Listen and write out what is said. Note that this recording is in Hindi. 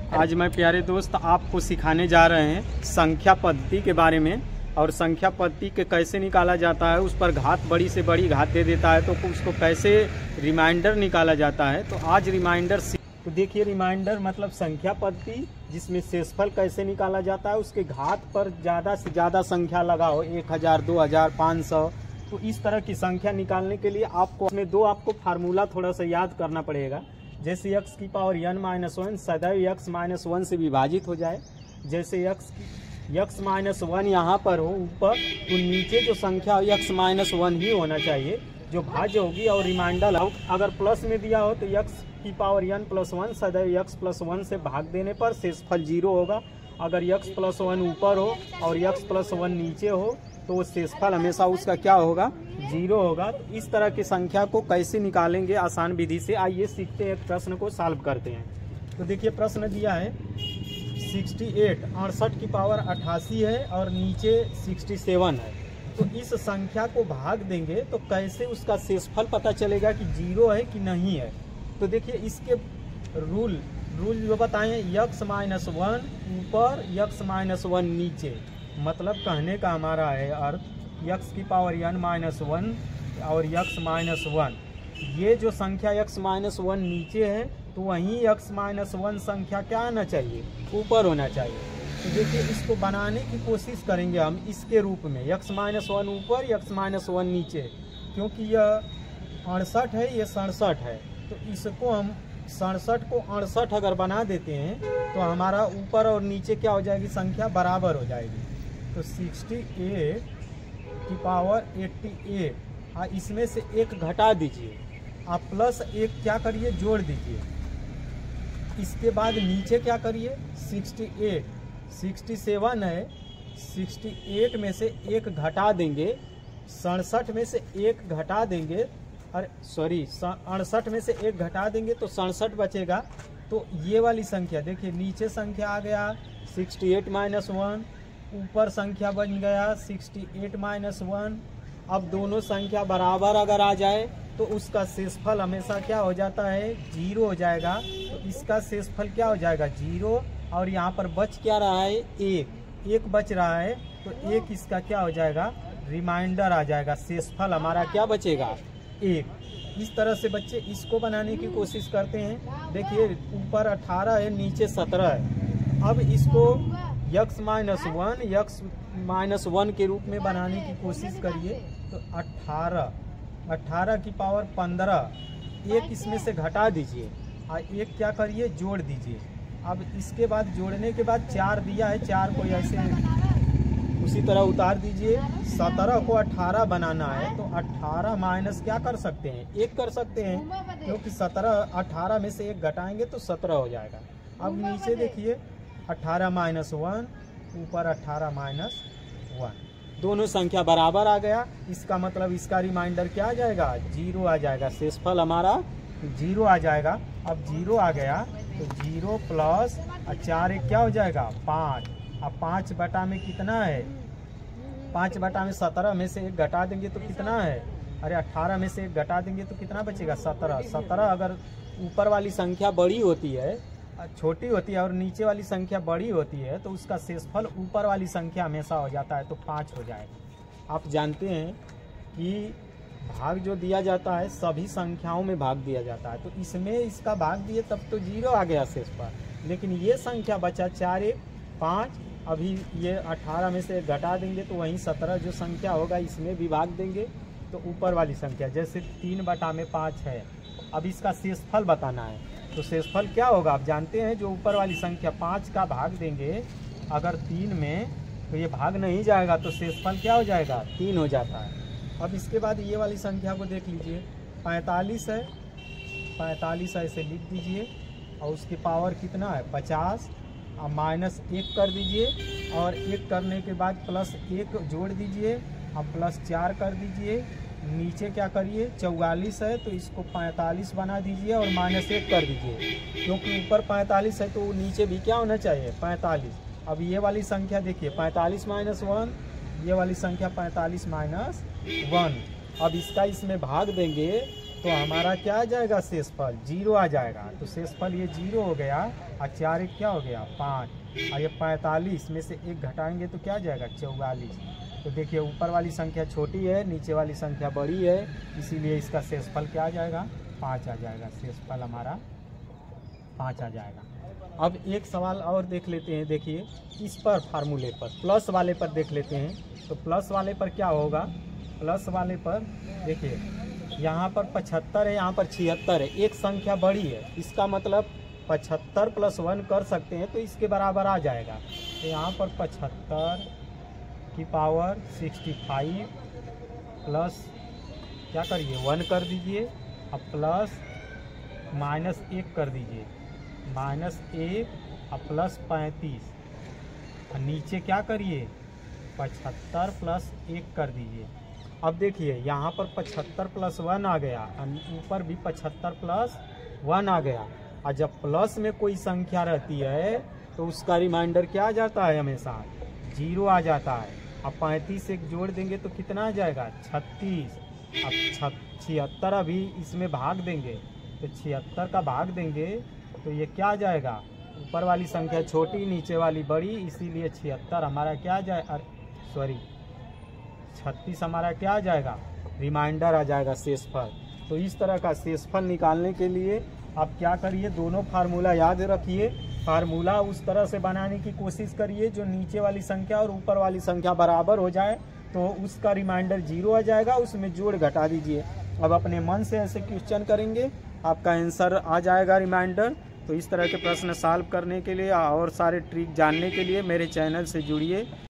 आज मैं प्यारे दोस्त आपको सिखाने जा रहे हैं संख्या पद्धति के बारे में। और संख्या पद्धति के कैसे निकाला जाता है, उस पर घात बड़ी से बड़ी घात दे देता है तो उसको कैसे रिमाइंडर निकाला जाता है। तो आज रिमाइंडर तो देखिए, रिमाइंडर मतलब संख्या पद्धति जिसमें शेषफल कैसे निकाला जाता है, उसके घात पर ज़्यादा से ज़्यादा संख्या लगा हो, 1000, 2000, 500। तो इस तरह की संख्या निकालने के लिए आपको इसमें दो फार्मूला थोड़ा सा याद करना पड़ेगा। जैसे x की पावर n-1 सदैव x-1 से विभाजित हो जाए। जैसे x-1 यहाँ पर हो ऊपर, तो नीचे जो संख्या x-1 ही होना चाहिए जो भाज्य होगी। और रिमाइंडर अगर प्लस में दिया हो तो x की पावर n+1 सदैव x+1 से भाग देने पर शेषफल 0 होगा। अगर x+1 ऊपर हो और x+1 नीचे हो तो वो शेषफल हमेशा उसका क्या होगा, 0 होगा। तो इस तरह की संख्या को कैसे निकालेंगे आसान विधि से, आइए सीखते हैं। एक प्रश्न को सॉल्व करते हैं। तो देखिए, प्रश्न दिया है 68 की पावर 88 है और नीचे 67 है। तो इस संख्या को भाग देंगे तो कैसे उसका शेषफल पता चलेगा कि 0 है कि नहीं है। तो देखिए, इसके रूल जो बताएं, x-1 ऊपर x-1 नीचे, मतलब कहने का हमारा है अर्थ x की पावर n-1 और x-1, ये जो संख्या x-1 नीचे है तो वहीं x-1 संख्या क्या आना चाहिए, ऊपर होना चाहिए। तो देखिए, इसको बनाने की कोशिश करेंगे हम इसके रूप में, x-1 ऊपर x-1 नीचे। क्योंकि यह 68 है, ये 67 है, तो इसको हम 67 को 68 अगर बना देते हैं तो हमारा ऊपर और नीचे क्या हो जाएगी, संख्या बराबर हो जाएगी। तो 68 की पावर 88, इसमें से एक घटा दीजिए, आप प्लस एक क्या करिए, जोड़ दीजिए। इसके बाद नीचे क्या करिए, 67 है, 68 में से एक घटा देंगे, 67 में से एक घटा देंगे, अरे सॉरी 68 में से एक घटा देंगे तो 67 बचेगा। तो ये वाली संख्या देखिए, नीचे संख्या आ गया 68-1, ऊपर संख्या बन गया 68-1। अब दोनों संख्या बराबर अगर आ जाए तो उसका शेषफल हमेशा क्या हो जाता है, 0 हो जाएगा। तो इसका शेषफल क्या हो जाएगा, 0। और यहाँ पर बच क्या रहा है, एक बच रहा है, तो एक इसका क्या हो जाएगा, रिमाइंडर आ जाएगा। शेषफल हमारा क्या बचेगा, 1। इस तरह से बच्चे इसको बनाने की कोशिश करते हैं। देखिए, ऊपर 18 है, नीचे 17 है। अब इसको x-1 के रूप में बनाने की कोशिश करिए। तो 18 की पावर 15, एक इसमें से घटा दीजिए और एक क्या करिए, जोड़ दीजिए। अब इसके बाद जोड़ने के बाद 4 दिया है, 4 को ऐसे उसी तरह उतार दीजिए। 17 को 18 बनाना है तो 18 माइनस क्या कर सकते हैं, 1 कर सकते हैं, क्योंकि 18 में से एक घटाएंगे तो 17 हो जाएगा। अब नीचे देखिए, 18-1, ऊपर 18-1, दोनों संख्या बराबर आ गया। इसका मतलब इसका रिमाइंडर क्या आ जाएगा, 0 आ जाएगा। शेषफल हमारा 0 आ जाएगा। अब 0 आ गया तो 0 प्लस 4 एक क्या हो जाएगा, 5। अब 5 बटा में कितना है, 5 बटा में 17 में से एक घटा देंगे तो कितना है, अरे 18 में से एक घटा देंगे तो कितना बचेगा, 17। 17 अगर ऊपर वाली संख्या बड़ी होती है, छोटी होती है और नीचे वाली संख्या बड़ी होती है तो उसका शेषफल ऊपर वाली संख्या हमेशा हो जाता है, तो 5 हो जाएगा। आप जानते हैं कि भाग जो दिया जाता है सभी संख्याओं में भाग दिया जाता है, तो इसमें इसका भाग दिए तब तो 0 आ गया शेषफल। लेकिन ये संख्या बचा 4 1 5, अभी ये 18 में से घटा देंगे तो वहीं 17 जो संख्या होगा इसमें भी भाग देंगे तो ऊपर वाली संख्या, जैसे 3/5 है। अब इसका शेषफल बताना है, तो शेषफल क्या होगा आप जानते हैं, जो ऊपर वाली संख्या 5 का भाग देंगे अगर 3 में तो ये भाग नहीं जाएगा तो शेषफल क्या हो जाएगा, 3 हो जाता है। अब इसके बाद ये वाली संख्या को देख लीजिए, 45 है, 45 ऐसे लिख दीजिए और उसकी पावर कितना है, 50। अब -1 कर दीजिए और 1 करने के बाद +1 जोड़ दीजिए, अब +4 कर दीजिए। नीचे क्या करिए, 44 है तो इसको 45 बना दीजिए और -1 कर दीजिए, क्योंकि ऊपर 45 है तो नीचे भी क्या होना चाहिए, 45। अब ये वाली संख्या देखिए, 45-1, ये वाली संख्या 45-1। अब इसका इसमें भाग देंगे तो हमारा क्या आ जाएगा, शेषफल 0 आ जाएगा। तो शेषफल ये 0 हो गया, और 4 एक क्या हो गया 5, और ये 45 में से 1 घटाएंगे तो क्या आ जाएगा 44। तो देखिए ऊपर वाली संख्या छोटी है, नीचे वाली संख्या बड़ी है, इसीलिए इसका शेषफल क्या आ जाएगा 5 आ जाएगा। शेषफल हमारा 5 आ जाएगा। अब एक सवाल और देख लेते हैं। देखिए इस पर फार्मूले पर प्लस वाले पर देख लेते हैं। तो प्लस वाले पर क्या होगा, प्लस वाले पर देखिए यहाँ पर 75 है, यहाँ पर 76 है, एक संख्या बड़ी है, इसका मतलब 75 + 1 कर सकते हैं तो इसके बराबर आ जाएगा। तो यहाँ पर 75 की पावर 65 प्लस क्या करिए 1 कर दीजिए, अब प्लस -1 कर दीजिए, -1 और प्लस 35, और नीचे क्या करिए 75 + 1 कर दीजिए। अब देखिए यहाँ पर 75 + 1 आ गया, ऊपर भी 75 + 1 आ गया, और जब प्लस में कोई संख्या रहती है तो उसका रिमाइंडर क्या आ जाता है, हमेशा 0 आ जाता है। अब 35 से एक जोड़ देंगे तो कितना आ जाएगा 36। अब 76 अभी इसमें भाग देंगे, तो 76 का भाग देंगे तो ये क्या आ जाएगा, ऊपर वाली संख्या छोटी नीचे वाली बड़ी, इसीलिए 76 हमारा क्या आ जाए, 36 हमारा क्या आ जाएगा, रिमाइंडर आ जाएगा शेषफल। तो इस तरह का शेषफल निकालने के लिए आप क्या करिए, दोनों फार्मूला याद रखिए। फार्मूला उस तरह से बनाने की कोशिश करिए जो नीचे वाली संख्या और ऊपर वाली संख्या बराबर हो जाए, तो उसका रिमाइंडर 0 आ जाएगा, उसमें जोड़ घटा दीजिए। अब अपने मन से ऐसे क्वेश्चन करेंगे, आपका आंसर आ जाएगा रिमाइंडर। तो इस तरह के प्रश्न सॉल्व करने के लिए और सारे ट्रिक जानने के लिए मेरे चैनल से जुड़िए।